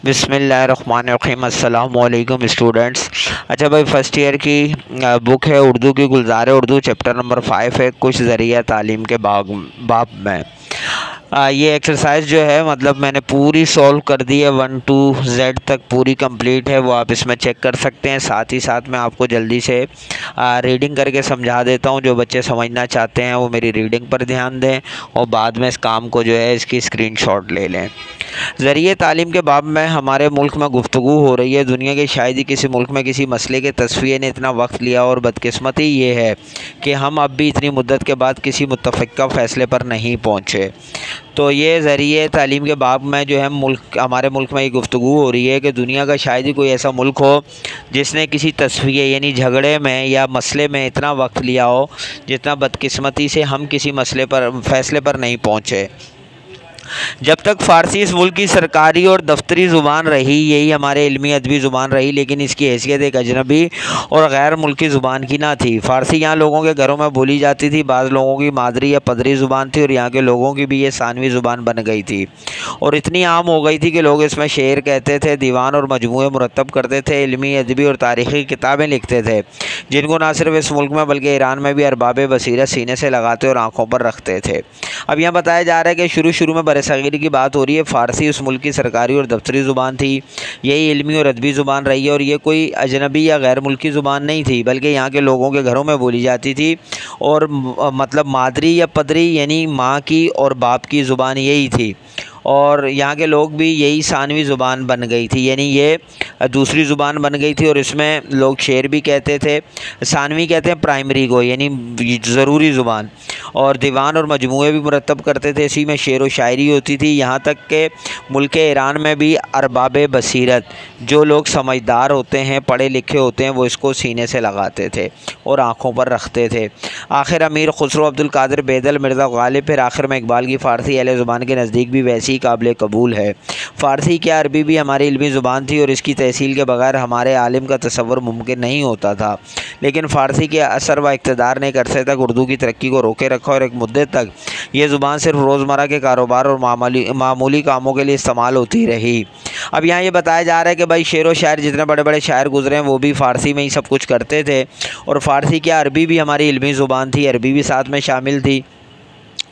بسم اللہ الرحمن الرحیم۔ السلام علیکم اسٹوڈنٹس۔ اچھا بھائی، فرسٹ ایئر کی بک ہے اردو کی، گلزار اردو، چیپٹر نمبر 5 ہے، کچھ ذریعہ تعلیم کے باب میں یہ ایکسرسائز جو ہے مطلب میں نے پوری سولو کر دی ہے، 1 to Z تک پوری کمپلیٹ ہے، وہ آپ اس میں چیک کر سکتے ہیں۔ ساتھ ہی ساتھ میں آپ کو جلدی سے ریڈنگ کر کے سمجھا دیتا ہوں۔ جو بچے سمجھنا چاہتے ہیں وہ میری ریڈنگ پر دھیان دیں اور بعد میں اس کام کو جو ہے اس کی اسکرین شاٹ لے لیں۔ ذریعہ تعلیم کے باب میں ہمارے ملک میں گفتگو ہو رہی ہے۔ دنیا کے شاید ہی کسی ملک میں کسی مسئلے کے تصفیے نے اتنا وقت لیا، اور بدقسمتی یہ ہے کہ ہم اب بھی اتنی مدت کے بعد کسی متفقہ فیصلے پر نہیں پہنچے۔ تو یہ ذریعہ تعلیم کے باب میں جو ہے ہمارے ملک میں یہ گفتگو ہو رہی ہے کہ دنیا کا شاید ہی کوئی ایسا ملک ہو جس نے کسی تصفیے یعنی جھگڑے میں یا مسئلے میں اتنا وقت لیا ہو جتنا بدقسمتی سے ہم کسی مسئلے پر فیصلے پر نہیں پہنچے۔ جب تک فارسی اس ملک کی سرکاری اور دفتری زبان رہی، یہی ہمارے علمی ادبی زبان رہی، لیکن اس کی حیثیت ایک اجنبی اور غیر ملکی زبان کی نہ تھی۔ فارسی یہاں لوگوں کے گھروں میں بولی جاتی تھی، بعض لوگوں کی مادری یا پدری زبان تھی، اور یہاں کے لوگوں کی بھی یہ ثانوی زبان بن گئی تھی، اور اتنی عام ہو گئی تھی کہ لوگ اس میں شعر کہتے تھے، دیوان اور مجموعے مرتب کرتے تھے، علمی ادبی اور تاریخی کتابیں لکھتے تھے، جن کو نہ صرف اس ملک میں بلکہ ایران میں بھی ارباب بصیرت سینے سے لگاتے اور آنکھوں پر رکھتے تھے۔ اب یہاں بتایا جا رہا ہے کہ شروع میں برصغیر کی بات ہو رہی ہے، فارسی اس ملک کی سرکاری اور دفتری زبان تھی، یہی علمی اور ادبی زبان رہی ہے، اور یہ کوئی اجنبی یا غیر ملکی زبان نہیں تھی بلکہ یہاں کے لوگوں کے گھروں میں بولی جاتی تھی، اور مطلب مادری یا پدری یعنی ماں کی اور باپ کی زبان یہی تھی، اور یہاں کے لوگ بھی یہی ثانوی زبان بن گئی تھی، یعنی یہ دوسری زبان بن گئی تھی، اور اس میں لوگ شعر بھی کہتے تھے۔ ثانوی کہتے ہیں پرائمری کو، یعنی ضروری زبان، اور دیوان اور مجموعے بھی مرتب کرتے تھے، اسی میں شعر و شاعری ہوتی تھی، یہاں تک کہ ملک ایران میں بھی ارباب بصیرت، جو لوگ سمجھدار ہوتے ہیں، پڑھے لکھے ہوتے ہیں، وہ اس کو سینے سے لگاتے تھے اور آنکھوں پر رکھتے تھے۔ آخر امیر خسرو، عبد القادر بیدل، مرزا غالب، پھر آخر میں اقبال کی فارسی اہل زبان کے نزدیک بھی ویسی قابل قبول ہے۔ فارسی کیا عربی بھی ہماری علمی زبان تھی، اور اس کی تحصیل کے بغیر ہمارے عالم کا تصور ممکن نہیں ہوتا تھا، لیکن فارسی کے اثر و اقتدار نے ایک عرصے تک اردو کی ترقی کو روکے رکھا، اور ایک مدت تک یہ زبان صرف روزمرہ کے کاروبار اور معمولی کاموں کے لیے استعمال ہوتی رہی۔ اب یہاں یہ بتایا جا رہا ہے کہ بھائی شعر و شاعر جتنے بڑے بڑے شاعر گزرے ہیں وہ بھی فارسی میں ہی سب کچھ کرتے تھے، اور فارسی کیا عربی بھی ہماری علمی زبان تھی، عربی بھی ساتھ میں شامل تھی،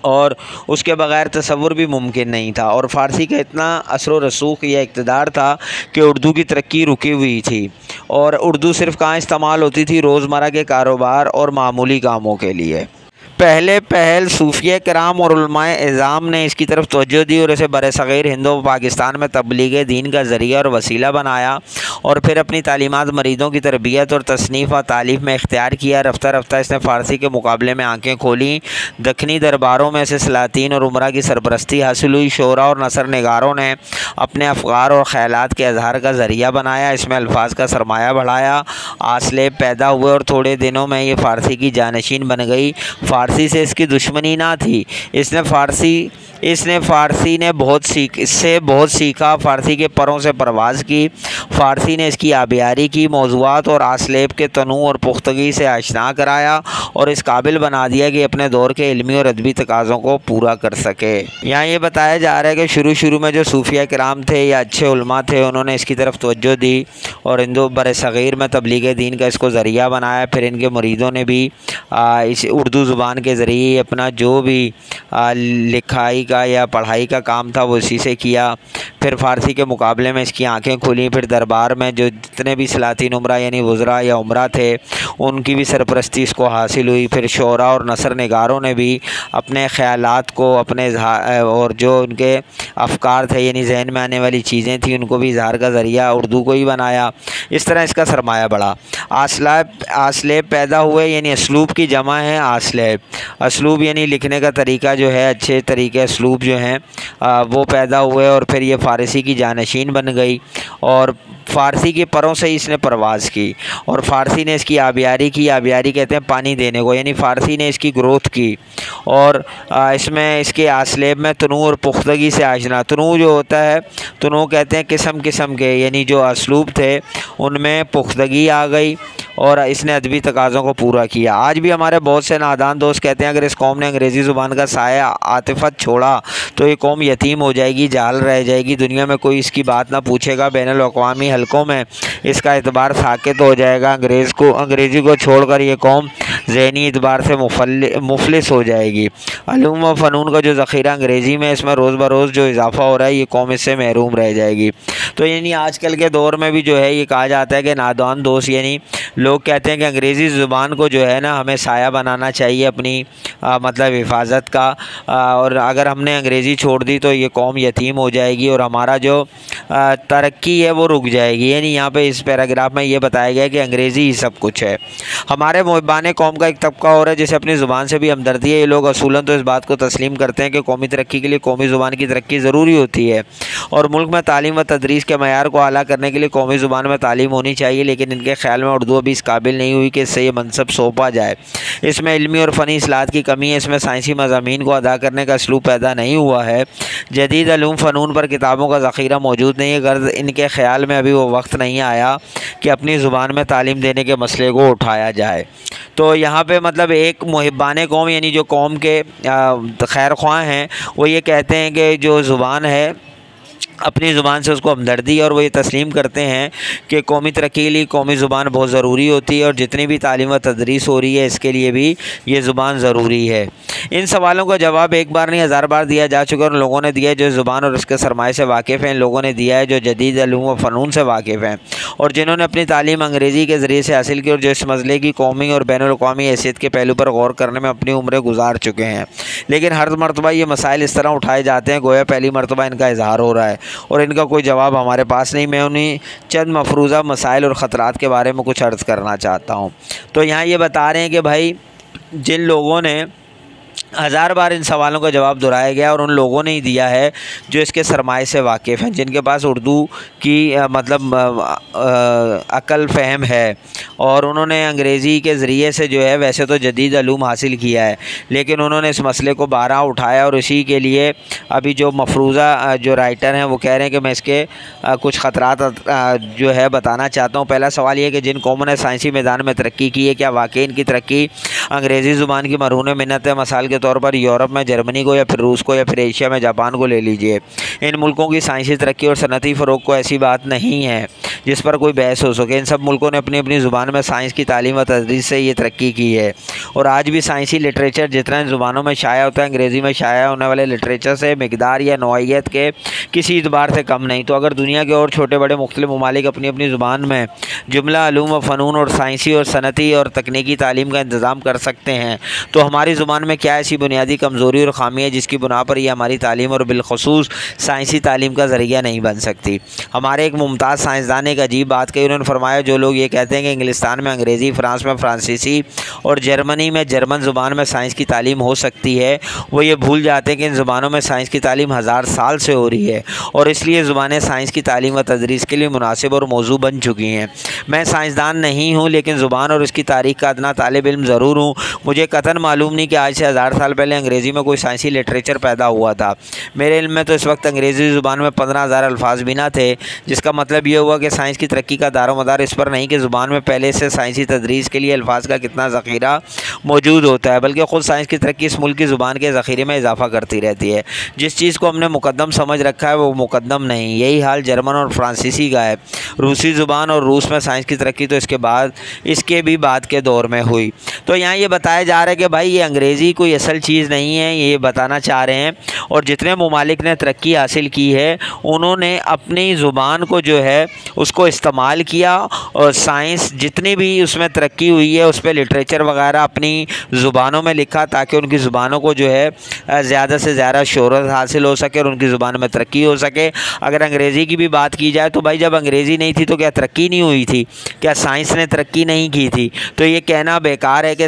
اور اس کے بغیر تصور بھی ممکن نہیں تھا، اور فارسی کا اتنا اثر و رسوخ یا اقتدار تھا کہ اردو کی ترقی رکی ہوئی تھی، اور اردو صرف کہاں استعمال ہوتی تھی؟ روزمرہ کے کاروبار اور معمولی کاموں کے لیے۔ پہل صوفیہ کرام اور علماء اعظام نے اس کی طرف توجہ دی، اور اسے برصغیر ہند و پاکستان میں تبلیغ دین کا ذریعہ اور وسیلہ بنایا، اور پھر اپنی تعلیمات مریدوں کی تربیت اور تصنیف و تالیف میں اختیار کیا۔ رفتہ رفتہ اس نے فارسی کے مقابلے میں آنکھیں کھولیں، دکنی درباروں میں سے سلاطین اور عمرا کی سرپرستی حاصل ہوئی، شعراء اور نثر نگاروں نے اپنے افکار اور خیالات کے اظہار کا ذریعہ بنایا، اس میں الفاظ کا سرمایہ بڑھایا، آسلیب پیدا ہوئے، اور تھوڑے دنوں میں یہ فارسی کی جانشین بن گئی۔ فارسی سے اس کی دشمنی نہ تھی، اس نے فارسی نے اس سے بہت سیکھا، فارسی کے پروں سے پرواز کی، فارسی نے اس کی آبیاری کی، موضوعات اور آسلیب کے تنوع اور پختگی سے آشنا کرایا، اور اس قابل بنا دیا کہ اپنے دور کے علمی اور ادبی تقاضوں کو پورا کر سکے۔ یہاں یہ بتایا جا رہا ہے کہ شروع میں جو صوفیہ کرام تھے یا اچھے علماء تھے، انہوں نے اس کی طرف توجہ دی، اور برصغیر میں تبلیغ دین کا اس کو ذریعہ بنایا، پھر ان کے مریدوں نے بھی اس اردو زبان کے ذریعے اپنا جو بھی لکھائی کا یا پڑھائی کا کام تھا وہ اسی سے کیا، پھر فارسی کے مقابلے میں اس کی آنکھیں کھلیں، پھر دربار میں جو جتنے بھی سلاطین عمرہ یعنی وزراء یا عمرہ تھے ان کی بھی سرپرستی اس کو حاصل ہوئی، پھر شعراء اور نثر نگاروں نے بھی اپنے خیالات کو اپنے اور جو ان کے افکار تھے یعنی ذہن میں آنے والی چیزیں تھیں ان کو بھی اظہار کا ذریعہ اردو کو ہی بنایا، اس طرح اس کا سرمایہ بڑھا۔ آسلیب پیدا ہوئے، یعنی اسلوب کی جمع ہے آسلیب، اسلوب یعنی لکھنے کا طریقہ جو ہے، اچھے طریقے اسلوب جو ہیں وہ پیدا ہوئے، اور پھر یہ فارسی کی جانشین بن گئی، اور فارسی کے پروں سے اس نے پرواز کی، اور فارسی نے اس کی آبیاری کی، آبیاری کہتے ہیں پانی دینے کو، یعنی فارسی نے اس کی گروتھ کی، اور اس میں اس کے آسلیب میں تنوع اور پختگی سے آشنا۔ تنوع جو ہوتا ہے، تنوع کہتے ہیں قسم کے، یعنی جو اسلوب تھے ان میں پختگی آ گئی، اور اس نے ادبی تقاضوں کو پورا کیا۔ آج بھی ہمارے بہت سے نادان دوست کہتے ہیں اگر اس قوم نے انگریزی زبان کا سایہ عاطفت چھوڑا تو یہ قوم یتیم ہو جائے گی، جہل رہ جائے گی، دنیا میں کوئی اس کی بات نہ پوچھے گا، بین الاقوامی حلقوں میں اس کا اعتبار ساکت ہو جائے گا، انگریزی کو چھوڑ کر یہ قوم ذہنی اعتبار سے مفلس ہو جائے گی۔ علوم و فنون کا جو ذخیرہ انگریزی میں اس میں روز بروز جو اضافہ ہو رہا ہے یہ قوم اس سے محروم رہ جائے گی۔ تو یعنی آج کل کے دور میں بھی جو ہے یہ کہا جاتا ہے کہ نادان دوست یعنی لوگ کہتے ہیں کہ انگریزی زبان کو جو ہے نا ہمیں سایہ بنانا چاہیے اپنی مطلب حفاظت کا، اور اگر ہم نے انگریزی چھوڑ دی تو یہ قوم یتیم ہو جائے گی اور ہمارا جو ترقی ہے وہ رک جائے گی۔ یعنی یہاں پہ اس پیراگراف میں یہ بتایا گیا کہ انگریزی ہی سب کچھ ہے۔ ہمارے محبان قوم کا ایک طبقہ اور ہے جسے اپنی زبان سے بھی ہمدردی ہے۔ یہ لوگ اصولاً تو اس بات کو تسلیم کرتے ہیں کہ قومی ترقی کے لیے قومی زبان کی ترقی ضروری ہوتی ہے اور ملک میں تعلیم و تدریس کے معیار کو اعلیٰ کرنے کے لیے قومی زبان میں تعلیم ہونی چاہیے، لیکن ان کے خیال میں اردو ابھی اس قابل نہیں ہوئی کہ اس سے یہ منصب سونپا جائے۔ اس میں علمی اور فنی اصلاحات کی کمی ہے، اس میں سائنسی مضامین کو ادا کرنے کا اسلوب پیدا نہیں ہوا ہے، جدید علوم فنون پر کتابوں کا ذخیرہ موجود نہیں ہے، غرض ان کے خیال میں ابھی وہ وقت نہیں آیا کہ اپنی زبان میں تعلیم دینے کے مسئلے کو اٹھایا جائے۔ تو یہاں پہ مطلب ایک محبان قوم یعنی جو قوم کے خیر خواہ ہیں وہ یہ کہتے ہیں کہ جو زبان ہے اپنی زبان سے اس کو ہمدردی، اور وہ یہ تسلیم کرتے ہیں کہ قومی ترقی کے لیے قومی زبان بہت ضروری ہوتی ہے اور جتنی بھی تعلیم و تدریس ہو رہی ہے اس کے لیے بھی یہ زبان ضروری ہے۔ ان سوالوں کا جواب ایک بار نہیں ہزار بار دیا جا چکا ہے، اور لوگوں نے دیا ہے جو زبان اور اس کے سرمایہ سے واقف ہیں، لوگوں نے دیا ہے جو جدید علوم و فنون سے واقف ہیں اور جنہوں نے اپنی تعلیم انگریزی کے ذریعے سے حاصل کی اور جو اس مسئلے کی قومی اور بین الاقوامی حیثیت کے پہلو پر غور کرنے میں اپنی عمریں گزار چکے ہیں۔ لیکن ہر مرتبہ یہ مسائل اس طرح اٹھائے جاتے ہیں گویا پہلی مرتبہ ان کا اظہار ہو رہا ہے اور ان کا کوئی جواب ہمارے پاس نہیں۔ میں انہیں چند مفروضہ مسائل اور خطرات کے بارے میں کچھ عرض کرنا چاہتا ہوں۔ تو یہاں یہ بتا رہے ہیں کہ بھائی جن لوگوں نے ہزار بار ان سوالوں کا جواب دہرایا گیا اور ان لوگوں نے ہی دیا ہے جو اس کے سرمایہ سے واقف ہیں، جن کے پاس اردو کی مطلب عقل فہم ہے اور انہوں نے انگریزی کے ذریعے سے جو ہے ویسے تو جدید علوم حاصل کیا ہے لیکن انہوں نے اس مسئلے کو بارہا اٹھایا، اور اسی کے لیے ابھی جو مفروضہ جو رائٹر ہیں وہ کہہ رہے ہیں کہ میں اس کے کچھ خطرات جو ہے بتانا چاہتا ہوں۔ پہلا سوال یہ کہ جن قوموں نے سائنسی میدان میں ترقی کی ہے کیا واقعی ان کی ترقی انگریزی زبان کی مرہون منت ہے؟ مثال کے طور پر یورپ میں جرمنی کو یا پھر روس کو یا پھر ایشیا میں جاپان کو لے لیجئے۔ ان ملکوں کی سائنسی ترقی اور صنعتی فروغ کو ایسی بات نہیں ہے جس پر کوئی بحث ہو سکے۔ ان سب ملکوں نے اپنی اپنی زبان میں سائنس کی تعلیم و تدریس سے یہ ترقی کی ہے، اور آج بھی سائنسی لٹریچر جتنا ان زبانوں میں شائع ہوتا ہے انگریزی میں شائع ہونے والے لٹریچر سے مقدار یا نوعیت کے کسی اعتبار سے کم نہیں۔ تو اگر دنیا کے اور چھوٹے بڑے مختلف ممالک اپنی اپنی زبان میں جملہ علوم و فنون اور سائنسی اور صنعتی اور تکنیکی تعلیم کا انتظام کر سکتے ہیں تو ہماری زبان میں کیا ایسی بنیادی کمزوری اور خامی ہے جس کی بنا پر یہ ہماری تعلیم اور بالخصوص سائنسی تعلیم کا ذریعہ نہیں بن سکتی؟ ہمارے ایک ممتاز سائنسدان نے ایک عجیب بات کہی، انہوں نے فرمایا جو لوگ یہ کہتے ہیں کہ انگلستان میں انگریزی، فرانس میں فرانسیسی اور جرمنی میں جرمن زبان میں سائنس کی تعلیم ہو سکتی ہے وہ یہ بھول جاتے ہیں کہ ان زبانوں میں سائنس کی تعلیم ہزار سال سے ہو رہی ہے اور اس لیے زبانیں سائنس کی تعلیم و تدریس کے لیے مناسب اور موضوع بن چکی ہیں۔ میں سائنسدان نہیں ہوں لیکن زبان اور اس کی تاریخ کا ادنا طالب علم ضرور ہوں۔ مجھے قطعاً معلوم نہیں کہ آج سے 1000 سال پہلے انگریزی میں کوئی سائنسی لٹریچر پیدا ہوا تھا۔ میرے علم میں تو اس وقت انگریزی زبان میں 15,000 الفاظ بھی نہ تھے، جس کا مطلب یہ ہوا کہ سائنس کی ترقی کا دار و مدار اس پر نہیں کہ زبان میں پہلے سے سائنسی تدریس کے لیے الفاظ کا کتنا ذخیرہ موجود ہوتا ہے، بلکہ خود سائنس کی ترقی اس ملک کی زبان کے ذخیرے میں اضافہ کرتی رہتی ہے۔ جس چیز کو ہم نے مقدم سمجھ رکھا ہے وہ مقدم نہیں۔ یہی حال جرمن اور فرانسیسی کا ہے۔ روسی زبان اور روس میں سائنس کی ترقی تو اس کے بھی بعد کے دور میں ہوئی۔ تو یہاں یہ بتایا جا رہا ہے کہ بھائی یہ انگریزی کوئی اصل چیز نہیں ہے، یہ بتانا چاہ رہے ہیں، اور جتنے ممالک نے ترقی حاصل کی ہے انہوں نے اپنی زبان کو جو ہے اس کو استعمال کیا اور سائنس جتنی بھی اس میں ترقی ہوئی ہے اس پہ لٹریچر وغیرہ اپنی زبانوں میں لکھا تاکہ ان کی زبانوں کو جو ہے زیادہ سے زیادہ شہرت حاصل ہو سکے اور ان کی زبان میں ترقی ہو سکے۔ اگر انگریزی کی بھی بات کی جائے تو بھائی جب انگریزی نہیں تھی تو کیا ترقی نہیں ہوئی تھی؟ کیا سائنس نے ترقی نہیں کی تھی؟ تو یہ کہنا بیکار ہے کہ